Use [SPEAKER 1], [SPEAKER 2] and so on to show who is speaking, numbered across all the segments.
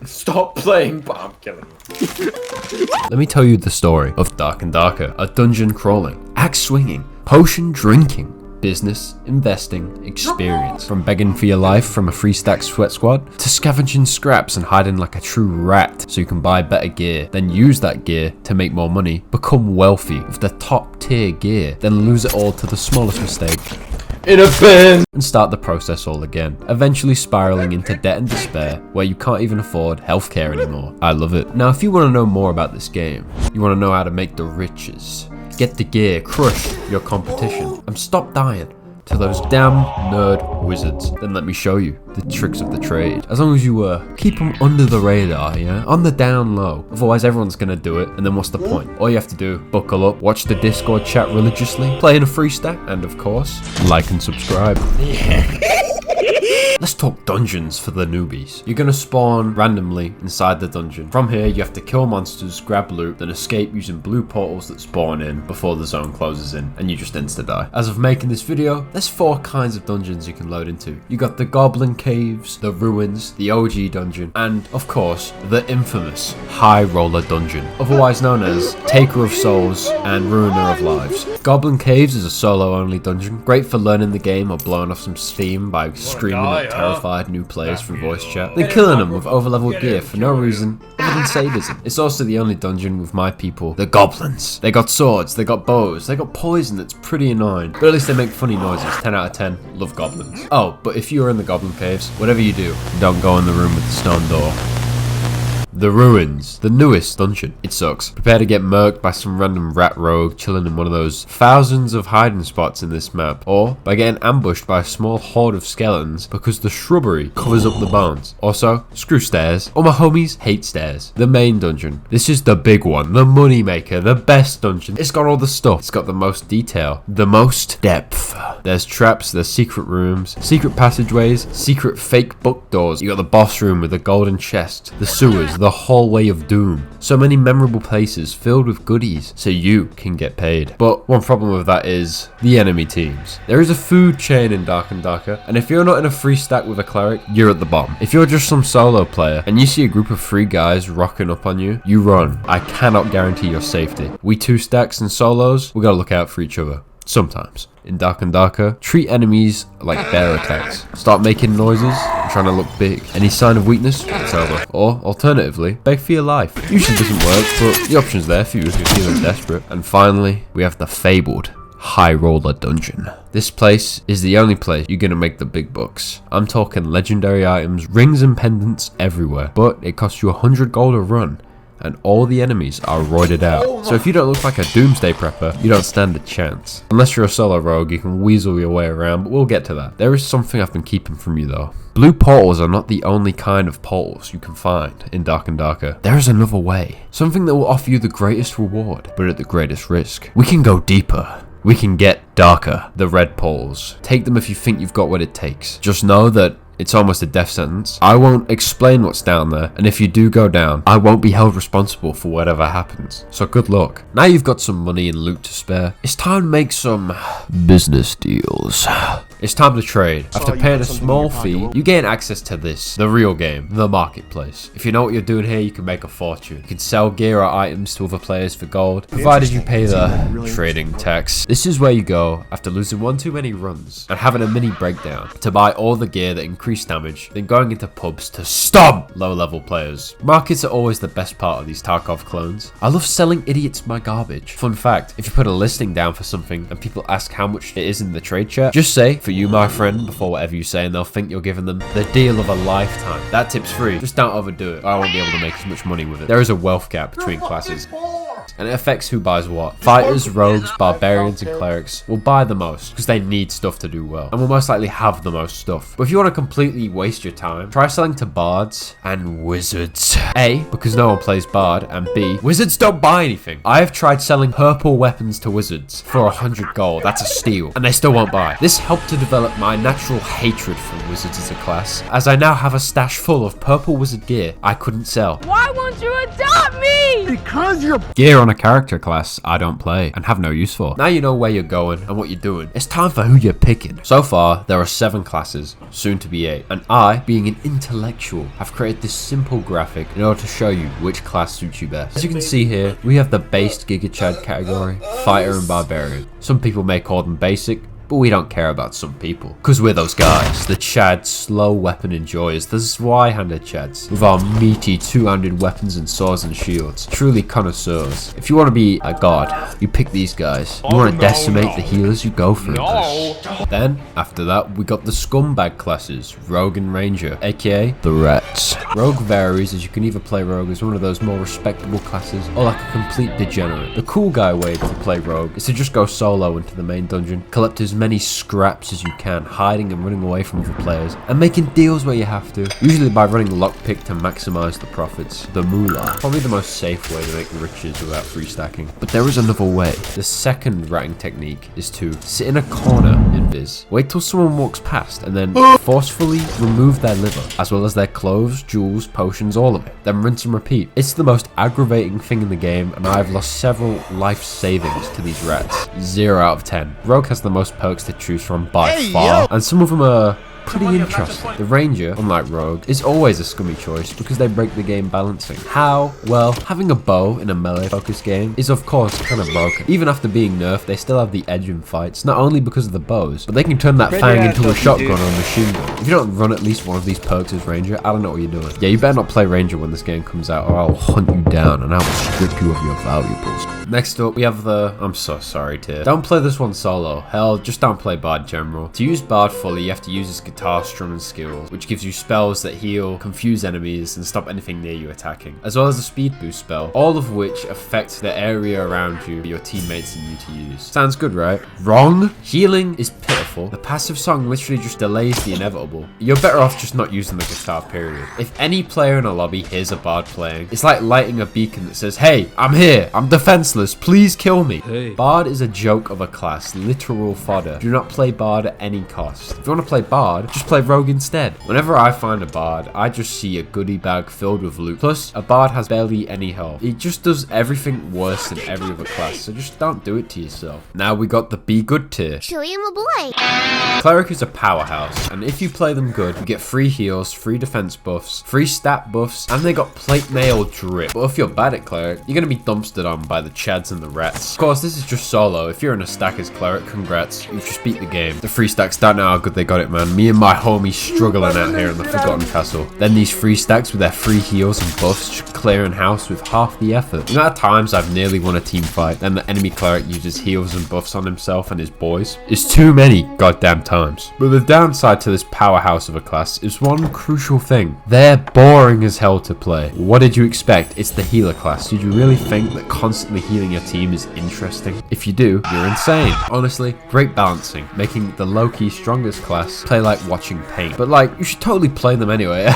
[SPEAKER 1] Stop playing, but I'm killing you.
[SPEAKER 2] Let me tell you the story of Dark and Darker, a dungeon crawling, axe swinging, potion drinking, business, investing, experience. From begging for your life from a free stack sweat squad, to scavenging scraps and hiding like a true rat so you can buy better gear, then use that gear to make more money, become wealthy with the top tier gear, then lose it all to the smallest mistake
[SPEAKER 1] In a bin!
[SPEAKER 2] and start the process all again, eventually spiraling into debt and despair where you can't even afford healthcare anymore. I love it. Now if you want to know more about this game, you want to know how to make the riches, get the gear, crush your competition, and stop dying to those damn nerd wizards, then let me show you the tricks of the trade. As long as you keep them under the radar, yeah? On the down low. Otherwise everyone's gonna do it, and then what's the point? All you have to do, buckle up, watch the Discord chat religiously, play in a free stack, and of course, like and subscribe. Let's talk dungeons for the newbies. You're gonna spawn randomly inside the dungeon. From here, you have to kill monsters, grab loot, then escape using blue portals that spawn in before the zone closes in, and you just insta-die. As of making this video, there's 4 kinds of dungeons you can load into. You got the Goblin Caves, the Ruins, the OG dungeon, and of course, the infamous High Roller dungeon, otherwise known as Taker of Souls and Ruiner of Lives. Goblin Caves is a solo-only dungeon, great for learning the game or blowing off some steam by screaming at terrified new players through voice chat, then killing them with overleveled gear for no reason other than sadism. It's also the only dungeon with my people, the goblins. They got swords, they got bows, they got poison that's pretty annoying, but at least they make funny noises. 10 out of 10, love goblins. Oh, but if you're in the Goblin Caves, whatever you do, don't go in the room with the stone door. The Ruins, the newest dungeon. It sucks. Prepare to get murked by some random rat rogue chilling in one of those thousands of hiding spots in this map, or by getting ambushed by a small horde of skeletons because the shrubbery covers up the bones. Also, screw stairs. All my homies hate stairs. The main dungeon. This is the big one, the money maker, the best dungeon. It's got all the stuff. It's got the most detail, the most depth. There's traps, there's secret rooms, secret passageways, secret fake book doors. You got the boss room with the golden chest, the sewers, the hallway of doom. So many memorable places filled with goodies so you can get paid. But one problem with that is the enemy teams. There is a food chain in Dark and Darker, and if you're not in a free stack with a cleric, you're at the bottom. If you're just some solo player and you see a group of 3 guys rocking up on you, you run. I cannot guarantee your safety. We 2 stacks and solos, we gotta look out for each other. Sometimes. In Dark and Darker, treat enemies like bear attacks. Start making noises and trying to look big. Any sign of weakness, it's over. Or, alternatively, beg for your life. Usually doesn't work, but the option's there for you if you're feeling desperate. And finally, we have the fabled High Roller dungeon. This place is the only place you're gonna make the big bucks. I'm talking legendary items, rings and pendants everywhere, but it costs you 100 gold a run, and all the enemies are roided out. So if you don't look like a doomsday prepper, you don't stand a chance. Unless you're a solo rogue, you can weasel your way around, but we'll get to that. There is something I've been keeping from you though. Blue portals are not the only kind of portals you can find in Dark and Darker. There is another way. Something that will offer you the greatest reward, but at the greatest risk. We can go deeper. We can get darker. The red portals. Take them if you think you've got what it takes. Just know that it's almost a death sentence. I won't explain what's down there, and if you do go down, I won't be held responsible for whatever happens. So good luck. Now you've got some money and loot to spare, it's time to make some business deals. It's time to trade. After paying a small fee, you gain access to this, the real game, the marketplace. If you know what you're doing here, you can make a fortune. You can sell gear or items to other players for gold, provided you pay the trading tax. This is where you go after losing one too many runs and having a mini breakdown to buy all the gear that increase damage, then going into pubs to stomp low-level players. Markets are always the best part of these Tarkov clones. I love selling idiots my garbage. Fun fact, if you put a listing down for something and people ask how much it is in the trade chat, just say, for you my friend, before whatever you say, and they'll think you're giving them the deal of a lifetime. That tip's free. Just don't overdo it. I won't be able to make as much money with it. There is a wealth gap between classes, and it affects who buys what. Fighters, rogues, barbarians, and clerics will buy the most because they need stuff to do well, and will most likely have the most stuff. But if you want to completely waste your time, try selling to bards and wizards. A, because no one plays bard, and B, wizards don't buy anything. I have tried selling purple weapons to wizards for 100 gold. That's a steal, and they still won't buy. This helped to develop my natural hatred for wizards as a class, as I now have a stash full of purple wizard gear I couldn't sell.
[SPEAKER 3] Why won't you adopt me?
[SPEAKER 4] Because you're
[SPEAKER 2] Gear on a character class I don't play and have no use for. Now you know where you're going and what you're doing. It's time for who you're picking. So far, there are 7 classes, soon to be 8. And I, being an intellectual, have created this simple graphic in order to show you which class suits you best. As you can see here, we have the based Giga Chad category, Fighter and Barbarian. Some people may call them basic, but we don't care about some people. Cause we're those guys. The Chad slow weapon enjoyers. The Zwei-handed Chads. With our meaty 2-handed weapons and swords and shields. Truly connoisseurs. If you want to be a god, you pick these guys. You want to decimate the healers, you go for it. Then, after that, we got the scumbag classes. Rogue and Ranger, aka the Rats. Rogue varies, as you can either play Rogue as one of those more respectable classes, or like a complete degenerate. The cool guy way to play Rogue is to just go solo into the main dungeon, collect as many scraps as you can, hiding and running away from other players, and making deals where you have to, usually by running lockpick to maximize the profits. The moolah, probably the most safe way to make riches without free stacking. But there is another way. The second ratting technique is to sit in a corner in Viz, wait till someone walks past, and then forcefully remove their liver, as well as their clothes, jewels, potions, all of it. Then rinse and repeat. It's the most aggravating thing in the game, and I've lost several life savings to these rats. 0 out of 10. Rogue has the most perks to choose from by far, and some of them are pretty interesting. The Ranger, unlike Rogue, is always a scummy choice because they break the game balancing. How? Well, having a bow in a melee focused game is of course kind of broken. Even after being nerfed, they still have the edge in fights, not only because of the bows, but they can turn that fang into a shotgun or a machine gun. If you don't run at least one of these perks as Ranger, I don't know what you're doing. Yeah, you better not play Ranger when this game comes out, or I'll hunt you down and I will strip you of your valuables. Next up, we have the I'm so sorry tier. Don't play this one solo. Hell, just don't play Bard General. To use Bard fully, you have to use his guitar strumming skills, which gives you spells that heal, confuse enemies, and stop anything near you attacking, as well as a speed boost spell, all of which affect the area around you, your teammates, and you to use. Sounds good, right? Wrong. Healing is pitiful. The passive song literally just delays the inevitable. You're better off just not using the guitar, period. If any player in a lobby hears a Bard playing, it's like lighting a beacon that says, "Hey, I'm here. I'm defenseless. Please kill me." Hey. Bard is a joke of a class, literal fodder. Do not play Bard at any cost. If you want to play Bard, just play Rogue instead. Whenever I find a Bard, I just see a goodie bag filled with loot. Plus, a Bard has barely any health. It just does everything worse than every other class, so just don't do it to yourself. Now we got the Be Good tier.
[SPEAKER 5] Sure, I'm a boy.
[SPEAKER 2] Cleric is a powerhouse, and if you play them good, you get free heals, free defense buffs, free stat buffs, and they got plate mail drip. But if you're bad at Cleric, you're gonna be dumpstered on by the Chads and the Rats. Of course, this is just solo. If you're in a stack as Cleric, congrats, you've just beat the game. The free stacks don't know how good they got it, man. Me and my homies struggling out here in the Forgotten Castle. Then these free stacks with their free heals and buffs just clearing house with half the effort. The amount of times I've nearly won a team fight, then the enemy Cleric uses heals and buffs on himself and his boys is too many goddamn times. But the downside to this powerhouse of a class is one crucial thing. They're boring as hell to play. What did you expect? It's the healer class. Did you really think that constantly healing your team is interesting? If you do, you're insane. Honestly, great balancing, making the low-key strongest class play like watching paint. But like, you should totally play them anyway.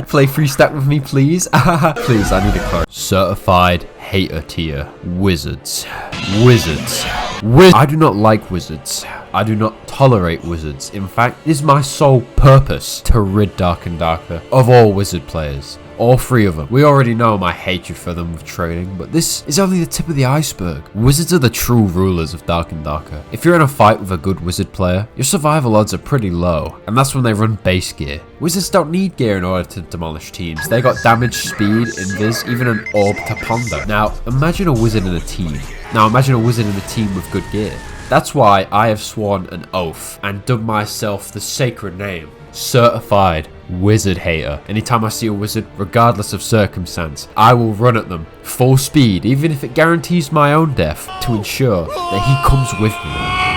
[SPEAKER 2] Play free stack with me, please. Please, I need a Cleric. Certified hater tier. Wizards. I do not like wizards. I do not tolerate wizards. In fact, it is my sole purpose to rid Dark and Darker of all wizard players. All 3 of them. We already know my hatred for them with trading, but this is only the tip of the iceberg. Wizards are the true rulers of Dark and Darker. If you're in a fight with a good wizard player, your survival odds are pretty low, and that's when they run base gear. Wizards don't need gear in order to demolish teams. They got damage, speed, invis, even an orb to ponder. Now, imagine a wizard in a team with good gear. That's why I have sworn an oath and dubbed myself the sacred name, Certified Wizard Hater. Anytime I see a wizard, regardless of circumstance, I will run at them full speed, even if it guarantees my own death, to ensure that he comes with me.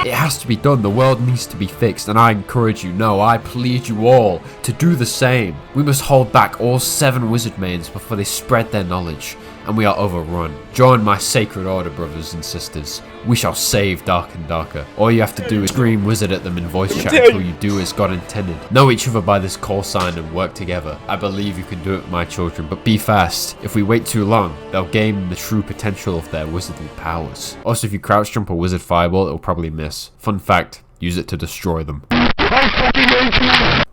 [SPEAKER 2] It has to be done. The world needs to be fixed, and I encourage you, no, I plead you all to do the same. We must hold back all 7 wizard mains before they spread their knowledge, and we are overrun. Join my sacred order, brothers and sisters. We shall save Dark and Darker. All you have to do is scream wizard at them in voice chat until you do as God intended. Know each other by this call sign and work together. I believe you can do it, my children, but be fast. If we wait too long, they'll gain the true potential of their wizardly powers. Also, if you crouch jump a wizard fireball, it'll probably miss. Fun fact, use it to destroy them.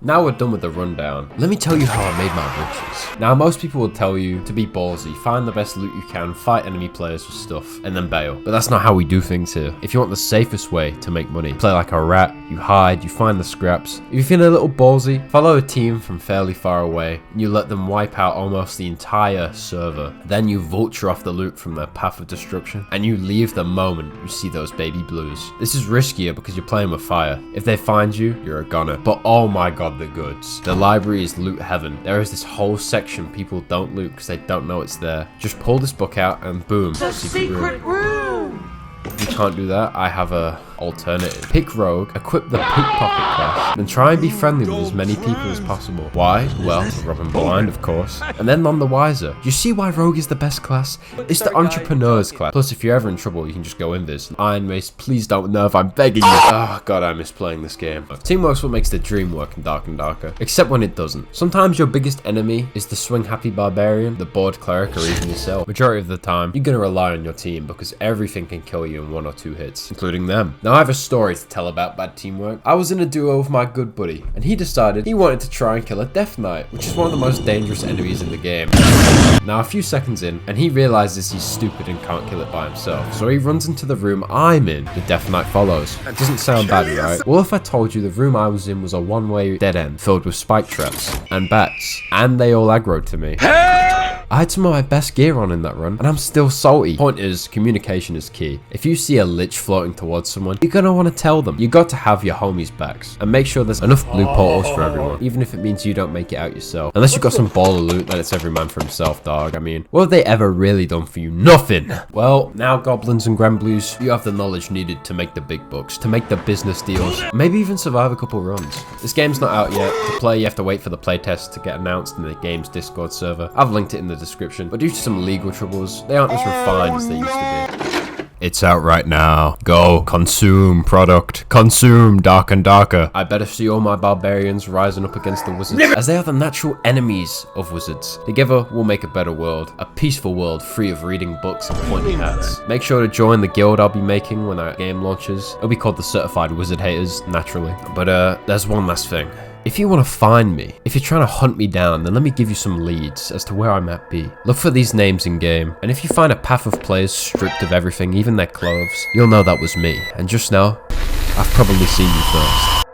[SPEAKER 2] Now we're done with the rundown. Let me tell you how I made my riches. Now, most people will tell you to be ballsy, find the best loot you can, fight enemy players for stuff, and then bail. But that's not how we do things here. If you want the safest way to make money, play like a rat, you hide, you find the scraps. If you feel a little ballsy, follow a team from fairly far away, and you let them wipe out almost the entire server. Then you vulture off the loot from their path of destruction, and you leave the moment you see those baby blues. This is riskier because you're playing with fire. If they find you, you're a goner. But oh my god, the goods. The library is loot heaven. There is this whole section people don't loot because they don't know it's there. Just pull this book out and boom, secret room. If you can't do that, I have a alternative. Pick Rogue, equip the Pickpocket class, and try and be friendly with as many people as possible. Why? Well, robbing blind, of course. And then none the wiser. You see why Rogue is the best class? It's the Entrepreneur's class. Plus, if you're ever in trouble, you can just go invis. Iron Mace, please don't nerf, I'm begging you. Oh god, I miss playing this game. Teamwork's what makes the dream work in Dark and Darker. Except when it doesn't. Sometimes your biggest enemy is the swing happy barbarian, the bored cleric, or even yourself. Majority of the time, you're gonna rely on your team because everything can kill you in 1 or 2 hits, including them. Now I have a story to tell about bad teamwork. I was in a duo with my good buddy, and he decided he wanted to try and kill a Death Knight, which is one of the most dangerous enemies in the game. Now a few seconds in, and he realizes he's stupid and can't kill it by himself, so he runs into the room I'm in. The Death Knight follows. That doesn't sound bad, right? Well, if I told you the room I was in was a one-way dead end filled with spike traps and bats, and they all aggroed to me. I had some of my best gear on in that run, and I'm still salty. Point is, communication is key. If you see a lich floating towards someone, you're gonna want to tell them. You got to have your homies' backs, and make sure there's enough blue portals for everyone, even if it means you don't make it out yourself. Unless you've got some baller loot, then it's every man for himself, dog. I mean, what have they ever really done for you? Nothing! Well, now goblins and grand blues, you have the knowledge needed to make the big bucks, to make the business deals, maybe even survive a couple runs. This game's not out yet. To play, you have to wait for the playtest to get announced in the game's Discord server. I've linked it in the description, but due to some legal troubles, they aren't as refined as they used to be. It's out right now. Go, consume product. Consume Dark and Darker. I better see all my barbarians rising up against the wizards, as they are the natural enemies of wizards. Together, we'll make a better world. A peaceful world free of reading books and pointy hats. Make sure to join the guild I'll be making when that game launches. It'll be called the Certified Wizard Haters, naturally. But there's one last thing. If you want to find me, if you're trying to hunt me down, then let me give you some leads as to where I might be. Look for these names in game, and if you find a path of players stripped of everything, even their clothes, you'll know that was me. And just now, I've probably seen you first.